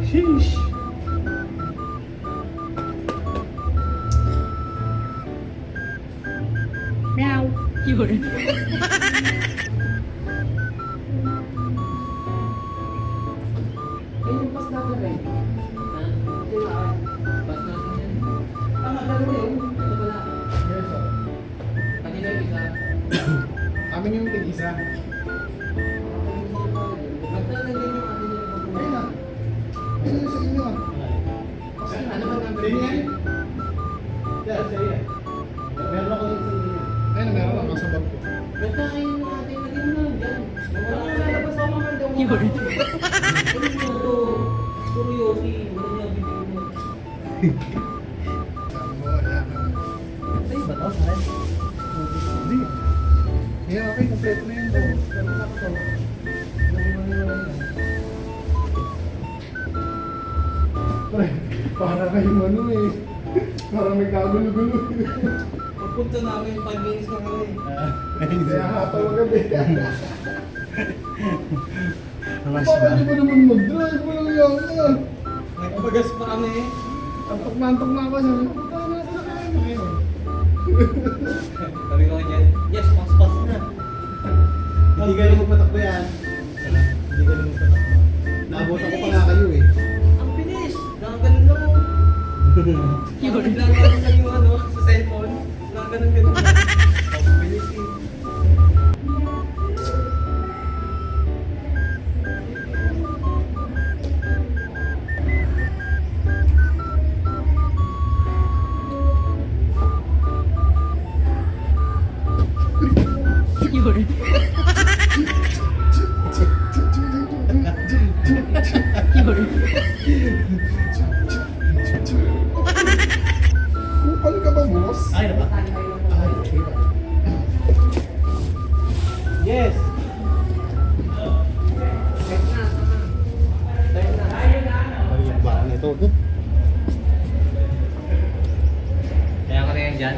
Sheesh. Meow. Yun. Yung pas natin rin. Ha? Pas natin yan. Tama, dalawa yun. Ito pala. Yes, sir. Kanina yung isa. Amin yung tig-isa. Ba't na nandiyan yung atin yung Ayun na. Ayun yung sa inyo ah. Ano ba number? Ganyan? Yeah, sa iya. Meron ako yung sa inyo. Ayun, meron ako sa bag ko. Ba't na kayo natin? Lagyan mo lang dyan. Wala nang lalabas ako mga daw. Yun. Ano mo to? Puro Yosi. Wala niya bibig mo. Ay, ba to? Saan? Hindi. Yeah, okay. Kompleto na yun. Meron ako to. Pre, para kayong ano eh. Parang nagkagulo-gulo. Pagpunta namin 5 minutes na kami. Kaya hataw gabi. Mas Bakit di ba naman mag-drive? Walang yaman. Nagpagas pa kami. Antok na ako. Sabi ko, "Punta na sa kaya na ngayon." Sabi ko dyan, yes, pas na. Hindi galing magpatakbo yan. Hindi galing magpatakbo. Naabutan ko pa nga kayo eh. Ang bilis! Nakaganon lang ako. Yun. Nakaganon lang yung ano, sa cellphone. Nakaganon-ganon lang. Ang bilis eh. Yun. Yun. Kupal ka ba, boss? Ay, na ba? Yes! Balik ba ako nito? Kaya ka na yan dyan?